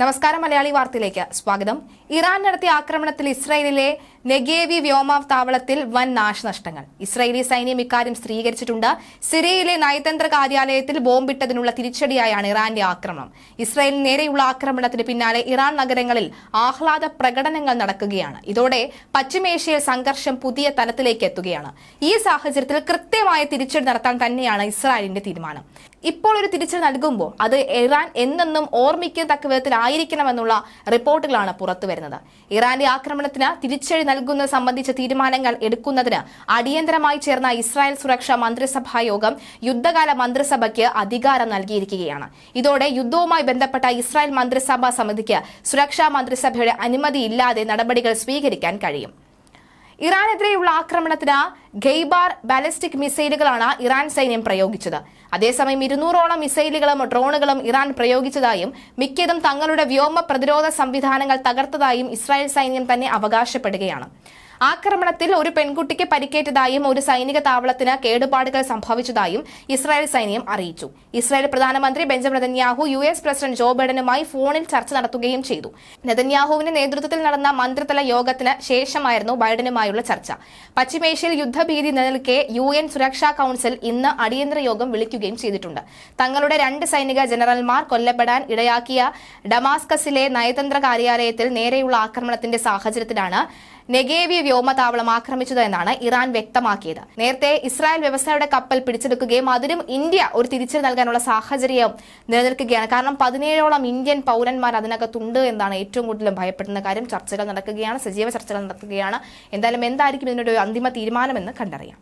നമസ്കാരം. മലയാളി വാർത്തയിലേക്ക് സ്വാഗതം. ഇറാൻ നടത്തിയ ആക്രമണത്തിൽ ഇസ്രായേലിലെ നെഗേവി വ്യോമതാവളത്തിൽ വൻ നാശനഷ്ടങ്ങൾ. ഇസ്രായേലി സൈന്യം ഇക്കാര്യം സ്ഥിരീകരിച്ചിട്ടുണ്ട്. സിറിയയിലെ നയതന്ത്ര കാര്യാലയത്തിൽ ബോംബിട്ടതിനുള്ള തിരിച്ചടിയായാണ് ഇറാന്റെ ആക്രമണം. ഇസ്രായേലിന് നേരെയുള്ള ആക്രമണത്തിന് പിന്നാലെ ഇറാൻ നഗരങ്ങളിൽ ആഹ്ലാദ പ്രകടനങ്ങൾ നടക്കുകയാണ്. ഇതോടെ പശ്ചിമേഷ്യയിൽ സംഘർഷം പുതിയ തലത്തിലേക്ക് എത്തുകയാണ്. ഈ സാഹചര്യത്തിൽ കൃത്യമായ തിരിച്ചടി നടത്താൻ തന്നെയാണ് ഇസ്രായേലിന്റെ തീരുമാനം. ഇപ്പോൾ ഒരു തിരിച്ചടി നൽകുമ്പോൾ അത് ഇറാൻ എന്നെന്നും ഓർമ്മിക്കത്തക്ക വിധത്തിലായിരിക്കണമെന്നുള്ള റിപ്പോർട്ടുകളാണ് പുറത്തുവരുന്നത്. ഇറാന്റെ ആക്രമണത്തിന് തിരിച്ചടി നൽകുന്നത് സംബന്ധിച്ച തീരുമാനങ്ങൾ എടുക്കുന്നതിന് അടിയന്തരമായി ചേർന്ന ഇസ്രായേൽ സുരക്ഷാ മന്ത്രിസഭാ യോഗം യുദ്ധകാല മന്ത്രിസഭയ്ക്ക് അധികാരം നൽകിയിരിക്കുകയാണ്. ഇതോടെ യുദ്ധവുമായി ബന്ധപ്പെട്ട ഇസ്രായേൽ മന്ത്രിസഭാ സമിതിക്ക് സുരക്ഷാ മന്ത്രിസഭയുടെ അനുമതിയില്ലാതെ നടപടികൾ സ്വീകരിക്കാൻ കഴിയും. ഇറാനെതിരെയുള്ള ആക്രമണത്തിന് ഖെയ്ബാർ ബാലിസ്റ്റിക് മിസൈലുകളാണ് ഇറാൻ സൈന്യം പ്രയോഗിച്ചത്. അതേസമയം 200ഓളം മിസൈലുകളും ഡ്രോണുകളും ഇറാൻ പ്രയോഗിച്ചതായും മിക്കതും തങ്ങളുടെ വ്യോമ പ്രതിരോധ സംവിധാനങ്ങൾ തകർത്തതായും ഇസ്രായേൽ സൈന്യം തന്നെ അവകാശപ്പെടുകയാണ്. ആക്രമണത്തിൽ ഒരു പെൺകുട്ടിക്ക് പരിക്കേറ്റതായും ഒരു സൈനിക താവളത്തിന് കേടുപാടുകൾ സംഭവിച്ചതായും ഇസ്രായേൽ സൈന്യം അറിയിച്ചു. ഇസ്രായേൽ പ്രധാനമന്ത്രി Benjamin Netanyahu US president Joe ബൈഡനുമായി ഫോണിൽ ചർച്ച നടത്തുകയും ചെയ്തു. നെതന്യാഹുവിന്റെ നേതൃത്വത്തിൽ നടന്ന മന്ത്രിതല യോഗത്തിന് ശേഷമായിരുന്നു ബൈഡനുമായുള്ള ചർച്ച. പശ്ചിമേഷ്യയിൽ യുദ്ധഭീതി നിലനിൽക്കെ UN സുരക്ഷാ കൌൺസിൽ ഇന്ന് അടിയന്തര യോഗം വിളിക്കുകയും ചെയ്തിട്ടുണ്ട്. തങ്ങളുടെ 2 സൈനിക ജനറൽമാർ കൊല്ലപ്പെടാൻ ഇടയാക്കിയ ഡമാസ്കസിലെ നയതന്ത്ര കാര്യാലയത്തിൽ നേരെയുള്ള ആക്രമണത്തിന്റെ സാഹചര്യത്തിലാണ് നെഗേവി വ്യോമതാവളം ആക്രമിച്ചത് എന്നാണ് ഇറാൻ വ്യക്തമാക്കിയത്. നേരത്തെ ഇസ്രായേൽ വ്യവസായയുടെ കപ്പൽ പിടിച്ചെടുക്കുകയും അതിനും ഇന്ത്യ ഒരു തിരിച്ചടി നൽകാനുള്ള സാഹചര്യം നിലനിൽക്കുകയാണ്. കാരണം 17ഓളം ഇന്ത്യൻ പൗരന്മാർ അതിനകത്തുണ്ട് എന്നാണ് ഏറ്റവും കൂടുതലും ഭയപ്പെടുന്ന കാര്യം. ചർച്ചകൾ നടക്കുകയാണ്, സജീവ ചർച്ചകൾ നടക്കുകയാണ്. എന്തായാലും എന്തായിരിക്കും ഇതിനൊരു അന്തിമ തീരുമാനമെന്ന് കണ്ടറിയാം.